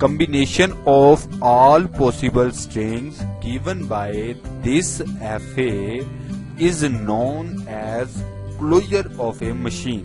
Combination of all possible strings given by this FA is known as closure of a machine.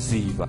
Z1।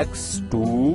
X2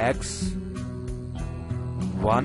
X1।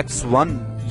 X1,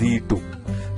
Z2।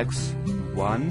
X1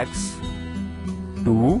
X2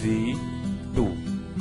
Z2।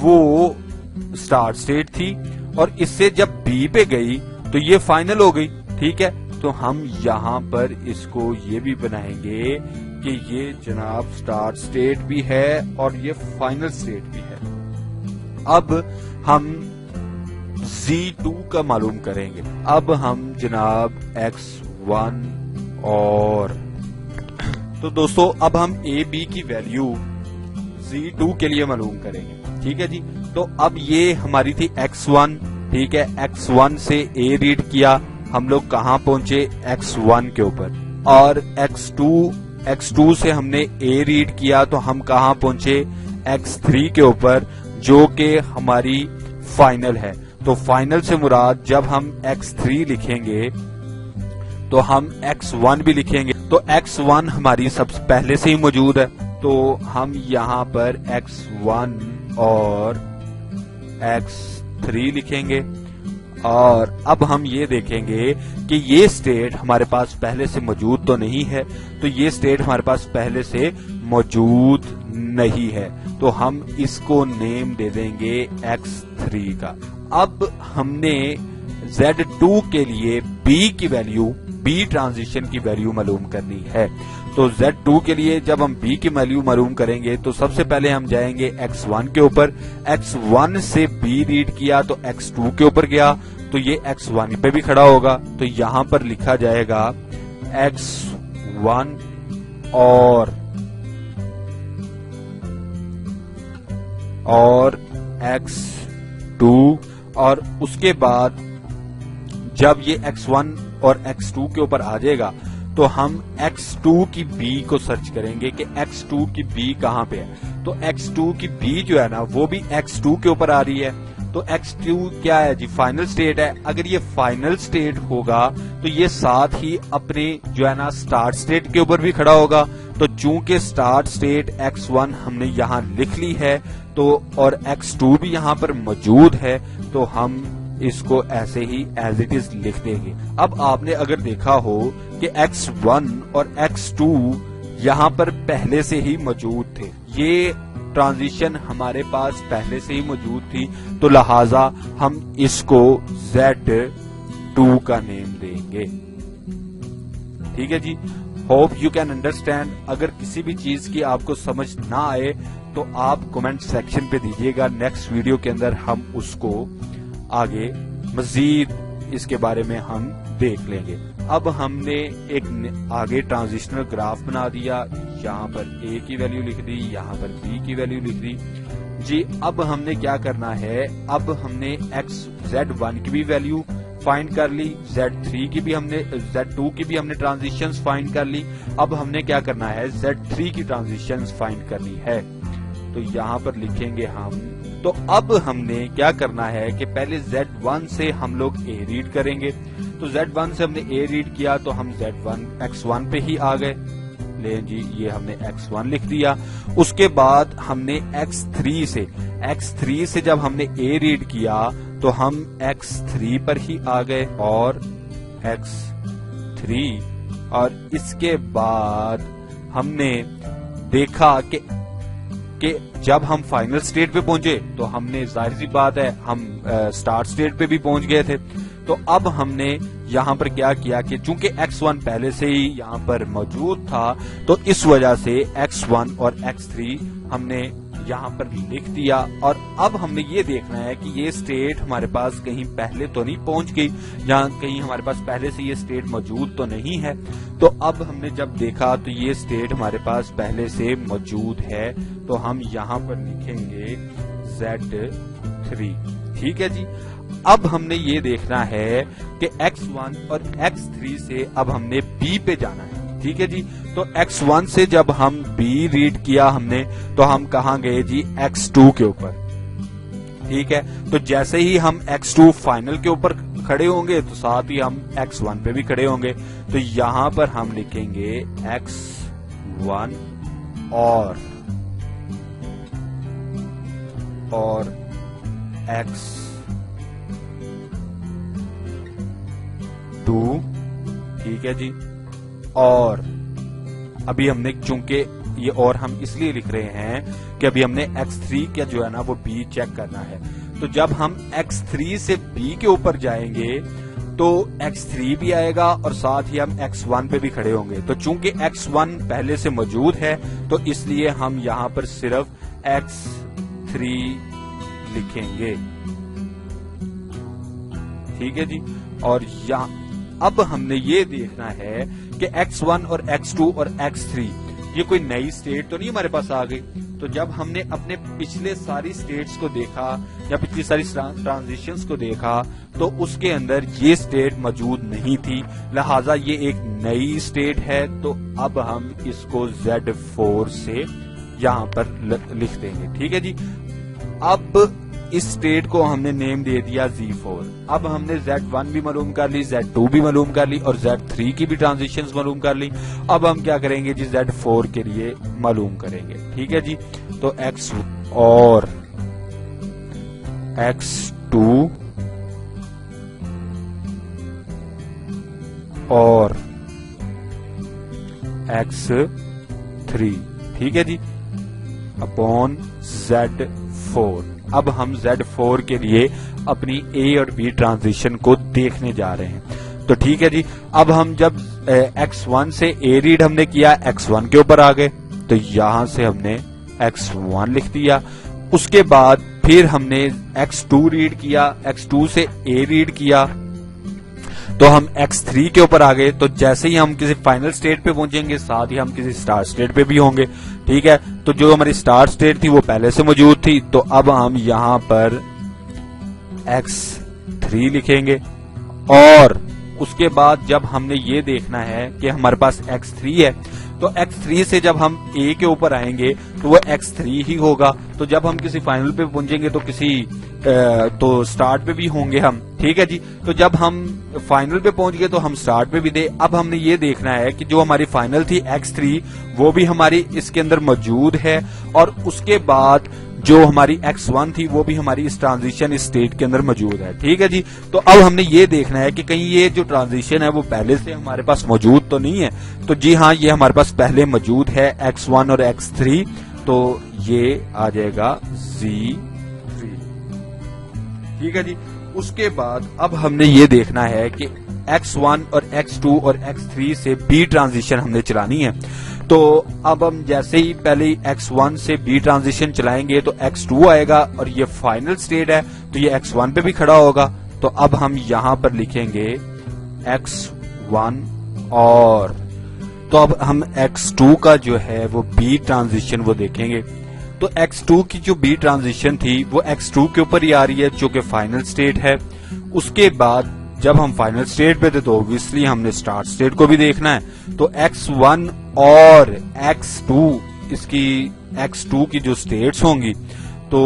وہ start state تھی اور اس سے جب be پہ گئی تو یہ فائنل ہو گئی. ٹھیک ہے, تو ہم یہاں پر اس کو یہ بھی بنائیں گے کہ یہ جناب اسٹارٹ اسٹیٹ بھی ہے اور یہ فائنل اسٹیٹ بھی ہے. اب ہم Z2 کا معلوم کریں گے. اب ہم جناب X1 اور تو دوستو اب ہم اے بی کی ویلیو Z2 کے لیے معلوم کریں گے. ٹھیک ہے جی, تو اب یہ ہماری تھی X1. ٹھیک ہے, X1 سے A ریڈ کیا, ہم لوگ کہاں پہنچے X1 کے اوپر, اور X2 سے ہم نے A ریڈ کیا تو ہم کہاں پہنچے X3 کے اوپر, جو کہ ہماری فائنل ہے. تو فائنل سے مراد جب ہم X3 لکھیں گے تو ہم X1 بھی لکھیں گے. تو X1 ہماری سب سے پہلے سے ہی موجود ہے, تو ہم یہاں پر X1 اور X3 لکھیں گے. اور اب ہم یہ دیکھیں گے کہ یہ اسٹیٹ ہمارے پاس پہلے سے موجود تو نہیں ہے, تو یہ اسٹیٹ ہمارے پاس پہلے سے موجود نہیں ہے, تو ہم اس کو نیم دے دیں گے X3 کا. اب ہم نے Z2 کے لیے B کی ویلیو, B ٹرانزیشن کی ویلیو معلوم کرنی ہے. تو Z2 کے لیے جب ہم B کی ویلیو معلوم کریں گے تو سب سے پہلے ہم جائیں گے X1 کے اوپر. X1 سے B ریڈ کیا تو X2 کے اوپر گیا, تو یہ X1 پہ بھی کھڑا ہوگا. تو یہاں پر لکھا جائے گا X1 اور X2, اور اس کے بعد جب یہ X1 اور X2 کے اوپر آ جائے گا تو ہم X2 کی B کو سرچ کریں گے کہ X2 کی B کہاں پہ ہے. تو X2 کی B جو ہے نا وہ بھی X2 کے اوپر آ رہی ہے. تو X2 کیا ہے جی, فائنل سٹیٹ ہے. اگر یہ فائنل سٹیٹ ہوگا تو یہ ساتھ ہی اپنے جو ہے نا سٹارٹ سٹیٹ کے اوپر بھی کھڑا ہوگا. تو چونکہ سٹارٹ سٹیٹ X1 ہم نے یہاں لکھ لی ہے تو اور X2 بھی یہاں پر موجود ہے, تو ہم اس کو ایسے ہی ایز اٹ از لکھ دیں گے. اب آپ نے اگر دیکھا ہو کہ X1 اور X2 یہاں پر پہلے سے ہی موجود تھے, یہ ٹرانزیشن ہمارے پاس پہلے سے ہی موجود تھی, تو لہذا ہم اس کو Z2 کا نیم دیں گے. ٹھیک ہے جی, ہوپ یو کین انڈرسٹینڈ. اگر کسی بھی چیز کی آپ کو سمجھ نہ آئے تو آپ کمنٹ سیکشن پہ دیجیے گا, نیکسٹ ویڈیو کے اندر ہم اس کو آگے مزید اس کے بارے میں ہم دیکھ لیں گے. اب ہم نے ایک آگے ٹرانزیشنل گراف بنا دیا, یہاں پر A کی ویلیو لکھ دی, یہاں پر B کی ویلیو لکھ دی. جی اب ہم نے کیا کرنا ہے, اب ہم نے Z1 کی بھی ویلیو فائنڈ کر لی, Z3 کی بھی ہم نے, Z2 کی بھی ہم نے ٹرانزیشنز فائنڈ کر لی. اب ہم نے کیا کرنا ہے, Z3 کی ٹرانزیشنز فائنڈ کرنی ہے. تو یہاں پر لکھیں گے ہم. تو اب ہم نے کیا کرنا ہے کہ پہلے Z1 سے ہم لوگ A ریڈ کریں گے. تو Z1 سے ہم نے A ریڈ کیا تو ہم X1 پہ ہی آ گئے. لیں جی, یہ ہم نے X1 لکھ دیا. اس کے بعد ہم نے X3 سے جب ہم نے A ریڈ کیا تو ہم X3 پر ہی آ گئے اور X3, اور اس کے بعد ہم نے دیکھا کہ جب ہم فائنل سٹیٹ پہ پہنچے تو ہم نے, ظاہر سی بات ہے, ہم سٹارٹ سٹیٹ پہ بھی پہنچ گئے تھے. تو اب ہم نے یہاں پر کیا کیا کہ چونکہ X1 پہلے سے ہی یہاں پر موجود تھا تو اس وجہ سے X1 اور X3 ہم نے یہاں پر لکھ دیا. اور اب ہم نے یہ دیکھنا ہے کہ یہ اسٹیٹ ہمارے پاس کہیں پہلے تو نہیں پہنچ گئی, یہاں کہیں ہمارے پاس پہلے سے یہ اسٹیٹ موجود تو نہیں ہے. تو اب ہم نے جب دیکھا تو یہ اسٹیٹ ہمارے پاس پہلے سے موجود ہے, تو ہم یہاں پر لکھیں گے Z3. ٹھیک ہے جی, اب ہم نے یہ دیکھنا ہے کہ X1 اور X3 سے اب ہم نے B پہ جانا ہے. ٹھیک ہے جی, تو X1 سے جب ہم B ریڈ کیا ہم نے تو ہم کہاں گئے جی, X2 کے اوپر. ٹھیک ہے, تو جیسے ہی ہم X2 فائنل کے اوپر کھڑے ہوں گے تو ساتھ ہی ہم X1 پہ بھی کھڑے ہوں گے. تو یہاں پر ہم لکھیں گے X1 اور X2. ٹھیک ہے جی, اور ابھی ہم نے چونکہ یہ اور ہم اس لیے لکھ رہے ہیں کہ ابھی ہم نے x3 کا جو ہے نا وہ b چیک کرنا ہے. تو جب ہم x3 سے b کے اوپر جائیں گے تو x3 بھی آئے گا اور ساتھ ہی ہم x1 پہ بھی کھڑے ہوں گے. تو چونکہ x1 پہلے سے موجود ہے تو اس لیے ہم یہاں پر صرف x3 لکھیں گے. ٹھیک ہے جی. اور یہاں اب ہم نے یہ دیکھنا ہے کہ x1 اور x2 اور x3 یہ کوئی نئی سٹیٹ تو نہیں ہمارے پاس آ گئی. تو جب ہم نے اپنے پچھلے ساری سٹیٹس کو دیکھا یا پچھلی ساری ٹرانزیشنز کو دیکھا تو اس کے اندر یہ سٹیٹ موجود نہیں تھی, لہٰذا یہ ایک نئی سٹیٹ ہے. تو اب ہم اس کو Z4 سے یہاں پر لکھ دیں گے. ٹھیک ہے جی. اب اس سٹیٹ کو ہم نے نیم دے دیا Z4. اب ہم نے Z1 بھی معلوم کر لی, Z2 بھی معلوم کر لی اور Z3 کی بھی ٹرانزیشنز معلوم کر لی. اب ہم کیا کریں گے جی, Z4 کے لیے معلوم کریں گے. ٹھیک ہے جی. تو X اور X2 اور X3 ٹھیک ہے جی اپون Z4. اب ہم Z4 کے لیے اپنی A اور B ٹرانزیشن کو دیکھنے جا رہے ہیں. تو ٹھیک ہے جی. اب ہم جب X1 سے A ریڈ ہم نے کیا, X1 کے اوپر آ گئے تو یہاں سے ہم نے X1 لکھ دیا. اس کے بعد پھر ہم نے X2 ریڈ کیا, X2 سے A ریڈ کیا تو ہم X3 کے اوپر آ گئے. تو جیسے ہی ہم کسی فائنل سٹیٹ پہ پہنچیں گے ساتھ ہی ہم کسی سٹارٹ سٹیٹ پہ بھی ہوں گے. ٹھیک ہے. تو جو ہماری سٹارٹ سٹیٹ تھی وہ پہلے سے موجود تھی, تو اب ہم یہاں پر X3 لکھیں گے. اور اس کے بعد جب ہم نے یہ دیکھنا ہے کہ ہمارے پاس X3 ہے تو X3 سے جب ہم A کے اوپر آئیں گے تو وہ X3 ہی ہوگا. تو جب ہم کسی فائنل پہ پہنچیں گے تو تو سٹارٹ پہ بھی ہوں گے ہم. ٹھیک ہے جی. تو جب ہم فائنل پہ پہنچ گئے تو ہم سٹارٹ پہ بھی دے. اب ہم نے یہ دیکھنا ہے کہ جو ہماری فائنل تھی X3 وہ بھی ہماری اس کے اندر موجود ہے اور اس کے بعد جو ہماری X1 تھی وہ بھی ہماری اس ٹرانزیشن اس سٹیٹ کے اندر موجود ہے. ٹھیک ہے جی. تو اب ہم نے یہ دیکھنا ہے کہ کہیں یہ جو ٹرانزیشن ہے وہ پہلے سے ہمارے پاس موجود تو نہیں ہے. تو جی ہاں, یہ ہمارے پاس پہلے موجود ہے X1 اور X3. تو یہ آ جائے گا Z3. ٹھیک ہے جی. اس کے بعد اب ہم نے یہ دیکھنا ہے کہ X1 اور X2 اور X3 سے B ٹرانزیشن ہم نے چلانی ہے. تو اب ہم جیسے ہی پہلے X1 سے B ٹرانزیشن چلائیں گے تو X2 آئے گا اور یہ فائنل سٹیٹ ہے تو یہ X1 پہ بھی کھڑا ہوگا. تو اب ہم یہاں پر لکھیں گے X1 اور تو اب ہم X2 کا جو ہے وہ B ٹرانزیشن وہ دیکھیں گے. تو X2 کی جو B ٹرانزیشن تھی وہ X2 کے اوپر ہی آ رہی ہے جو کہ فائنل سٹیٹ ہے. اس کے بعد جب ہم فائنل سٹیٹ پہ تھے تو اوبویسلی ہم نے سٹارٹ سٹیٹ کو بھی دیکھنا ہے. تو X1 اور X2 اس کی X2 کی جو سٹیٹس ہوں گی تو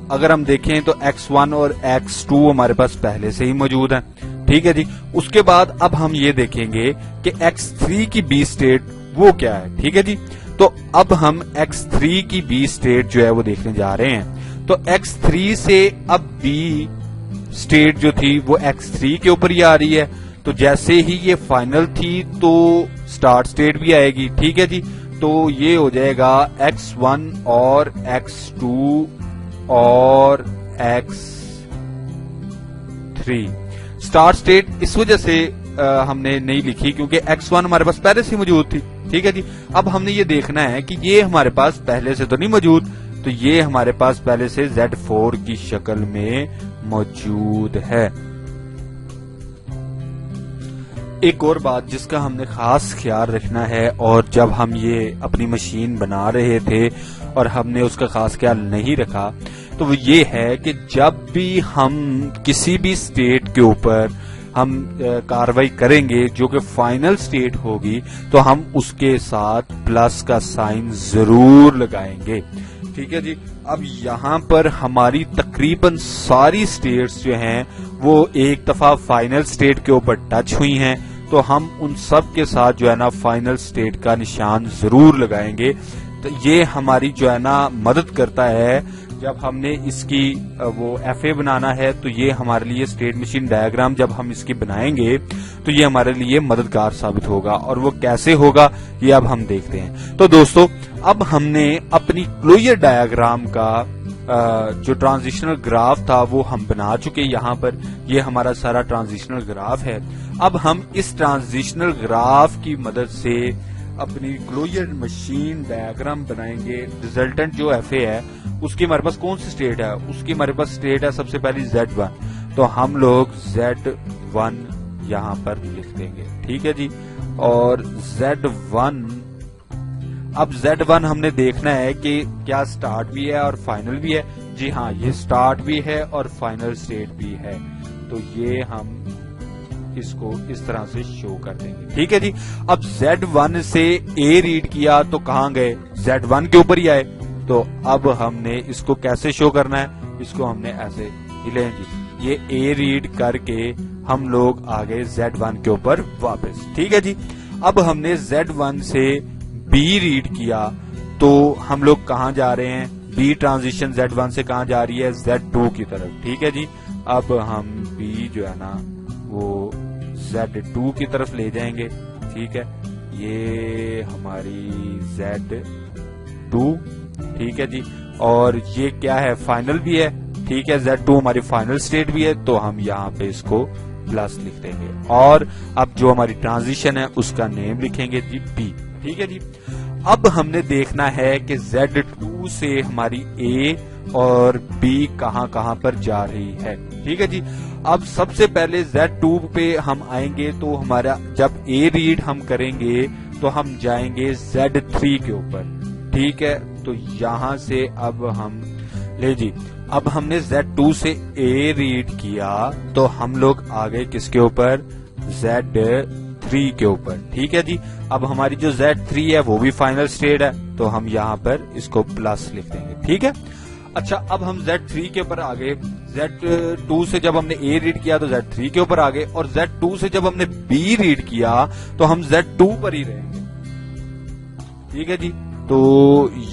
اگر ہم دیکھیں تو X1 اور X2 ہمارے پاس پہلے سے ہی موجود ہیں. ٹھیک ہے جی. اس کے بعد اب ہم یہ دیکھیں گے کہ X3 کی B سٹیٹ وہ کیا ہے. ٹھیک ہے جی. تو اب ہم X3 کی B سٹیٹ جو ہے وہ دیکھنے جا رہے ہیں. تو X3 سے اب B سٹیٹ جو تھی وہ X3 کے اوپر ہی آ رہی ہے. تو جیسے ہی یہ فائنل تھی تو سٹارٹ سٹیٹ بھی آئے گی. ٹھیک ہے جی. تو یہ ہو جائے گا X1 اور X2 اور X3. سٹارٹ سٹیٹ اس وجہ سے ہم نے نہیں لکھی کیونکہ X1 ہمارے پاس پہلے سے موجود تھی. ٹھیک ہے جی. اب ہم نے یہ دیکھنا ہے کہ یہ ہمارے پاس پہلے سے تو نہیں موجود, تو یہ ہمارے پاس پہلے سے Z4 کی شکل میں موجود ہے. ایک اور بات جس کا ہم نے خاص خیال رکھنا ہے, اور جب ہم یہ اپنی مشین بنا رہے تھے اور ہم نے اس کا خاص خیال نہیں رکھا, تو وہ یہ ہے کہ جب بھی ہم کسی بھی سٹیٹ کے اوپر ہم کاروائی کریں گے جو کہ فائنل سٹیٹ ہوگی تو ہم اس کے ساتھ پلس کا سائن ضرور لگائیں گے. ٹھیک ہے جی. اب یہاں پر ہماری تقریباً ساری سٹیٹس جو ہیں وہ ایک دفعہ فائنل سٹیٹ کے اوپر ٹچ ہوئی ہیں, تو ہم ان سب کے ساتھ جو ہے نا فائنل سٹیٹ کا نشان ضرور لگائیں گے یہ ہماری جو ہے نا مدد کرتا ہے جب ہم نے اس کی وہ ایف اے بنانا ہے، تو یہ ہمارے لیے اسٹیٹ مشین ڈائیگرام جب ہم اس کی بنائیں گے تو یہ ہمارے لیے مددگار ثابت ہوگا، اور وہ کیسے ہوگا یہ اب ہم دیکھتے ہیں۔ تو دوستو اب ہم نے اپنی کلوئر ڈائیگرام کا جو ٹرانزیشنل گراف تھا وہ ہم بنا چکے، یہاں پر یہ ہمارا سارا ٹرانزیشنل گراف ہے۔ اب ہم اس ٹرانزیشنل گراف کی مدد سے اپنی کلوئر مشین ڈائیگرام بنائیں گے۔ ریزلٹنٹ جو ایف اے ہے اس کی ہمارے پاس کون سی اسٹیٹ ہے؟ اس کی ہمارے پاس اسٹیٹ ہے سب سے پہلی Z1، تو ہم لوگ Z1 یہاں پر لکھ دیں گے، ٹھیک ہے جی۔ اور Z1، اب Z1 ہم نے دیکھنا ہے کہ کیا سٹارٹ بھی ہے اور فائنل بھی ہے۔ جی ہاں، یہ سٹارٹ بھی ہے اور فائنل اسٹیٹ بھی ہے، تو یہ ہم اس کو اس طرح سے شو کر دیں گے، ٹھیک ہے جی۔ اب Z1 سے A ریڈ کیا تو کہاں گئے؟ Z1 کے اوپر ہی آئے، تو اب ہم نے اس کو کیسے شو کرنا ہے؟ اس کو ہم نے ایسے ہی لیں جی، یہ A ریڈ کر کے ہم لوگ آگے Z1 کے اوپر واپس، ٹھیک ہے جی۔ اب ہم نے Z1 سے B ریڈ کیا تو ہم لوگ کہاں جا رہے ہیں؟ B ٹرانزیشن Z1 سے کہاں جا رہی ہے؟ Z2 کی طرف، ٹھیک ہے جی۔ اب ہم B جو ہے نا وہ Z2 کی طرف لے جائیں گے، ٹھیک ہے، یہ ہماری Z2، ٹھیک ہے جی۔ اور یہ کیا ہے؟ فائنل بھی ہے، ٹھیک ہے، Z2 ہماری فائنل سٹیٹ بھی ہے، تو ہم یہاں پہ اس کو پلس لکھ دیں گے، اور اب جو ہماری ٹرانزیشن ہے اس کا نیم لکھیں گے جی B، ٹھیک ہے جی۔ اب ہم نے دیکھنا ہے کہ Z2 سے ہماری A اور B کہاں کہاں پر جا رہی ہے، ٹھیک ہے جی۔ اب سب سے پہلے Z2 پہ ہم آئیں گے تو ہمارا جب A ریڈ ہم کریں گے تو ہم جائیں گے Z3 کے اوپر، ٹھیک ہے۔ تو یہاں سے اب ہم لے جی، اب ہم نے Z2 سے A ریڈ کیا تو ہم لوگ آگے کس کے اوپر؟ Z3 کے اوپر، ٹھیک ہے جی۔ اب ہماری جو Z3 ہے وہ بھی فائنل سٹیٹ ہے، تو ہم یہاں پر اس کو پلس لکھ دیں گے، ٹھیک ہے۔ اچھا، اب ہم Z3 کے اوپر آگے، Z2 سے جب ہم نے A ریڈ کیا تو Z3 کے اوپر آگے، اور Z2 سے جب ہم نے B ریڈ کیا تو ہم Z2 پر ہی رہیں گے، ٹھیک ہے جی۔ تو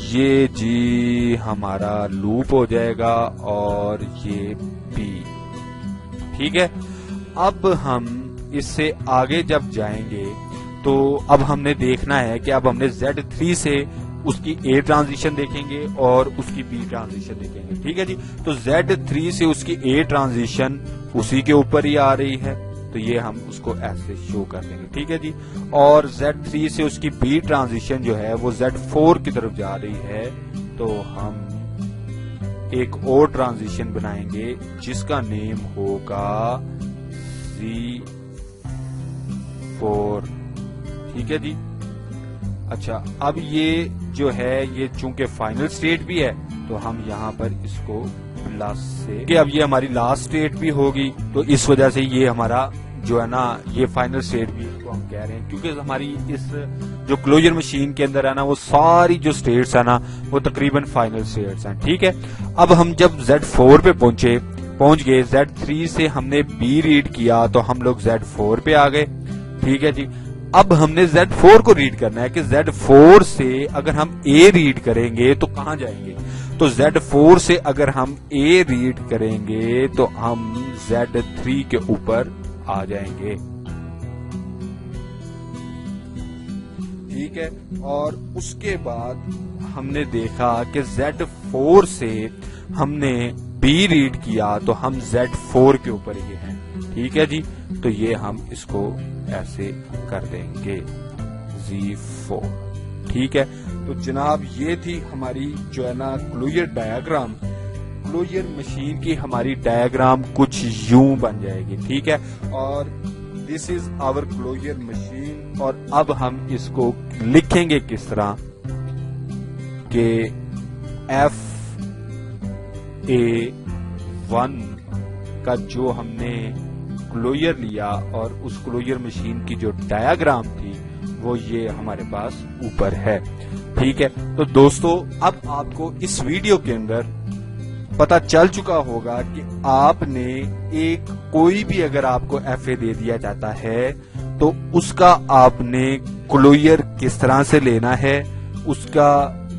یہ جی ہمارا لوپ ہو جائے گا اور یہ B، ٹھیک ہے۔ اب ہم اس سے آگے جب جائیں گے تو اب ہم نے دیکھنا ہے کہ اب ہم نے Z3 سے اس کی A ٹرانزیشن دیکھیں گے اور اس کی B ٹرانزیشن دیکھیں گے، ٹھیک ہے جی۔ تو Z3 سے اس کی A ٹرانزیشن اسی کے اوپر ہی آ رہی ہے، تو یہ ہم اس کو ایسے شو کر دیں گے، ٹھیک ہے جی۔ اور Z3 سے اس کی B ٹرانزیشن جو ہے وہ Z4 کی طرف جا رہی ہے، تو ہم ایک اور ٹرانزیشن بنائیں گے جس کا نیم ہوگا Z4، ٹھیک ہے جی۔ اچھا، اب یہ جو ہے یہ چونکہ فائنل سٹیٹ بھی ہے تو ہم یہاں پر اس کو پلس سے، کہ اب یہ ہماری لاسٹ سٹیٹ بھی ہوگی، تو اس وجہ سے یہ ہمارا جو ہے نا یہ فائنل سٹیٹ بھی اس کو ہم کہہ رہے ہیں، کیونکہ ہماری اس جو کلوجر مشین کے اندر ہے نا وہ ساری جو سٹیٹس ہے نا وہ تقریباً فائنل سٹیٹس ہیں، ٹھیک ہے۔ اب ہم جب Z4 پہ پہنچ گئے، Z3 سے ہم نے B ریڈ کیا تو ہم لوگ Z4 پہ آ گئے، ٹھیک ہے جی۔ اب ہم نے Z4 کو ریڈ کرنا ہے کہ Z4 سے اگر ہم A ریڈ کریں گے تو کہاں جائیں گے؟ تو Z4 سے اگر ہم A ریڈ کریں گے تو ہم Z3 کے اوپر آ جائیں گے، ٹھیک ہے۔ اور اس کے بعد ہم نے دیکھا کہ Z4 سے ہم نے B ریڈ کیا تو ہم Z4 کے اوپر ہی ہیں، ٹھیک ہے جی۔ تو یہ ہم اس کو ایسے کر دیں گے Z4، ٹھیک ہے۔ تو جناب یہ تھی ہماری جو ہے نا کلوئر ڈایاگرام، کلوئر مشین کی ہماری ڈایاگرام کچھ یوں بن جائے گی، ٹھیک ہے۔ اور دس از آور کلوئر مشین، اور اب ہم اس کو لکھیں گے کس طرح کہ FA1 کا جو ہم نے کلوئر لیا اور اس کلوئر مشین کی جو ڈایاگرام تھی وہ یہ ہمارے پاس اوپر ہے، ٹھیک ہے۔ تو دوستو اب آپ کو اس ویڈیو کے اندر پتا چل چکا ہوگا کہ آپ نے ایک کوئی بھی اگر آپ کو ایف اے دے دیا جاتا ہے تو اس کا آپ نے کلوئر کس طرح سے لینا ہے، اس کا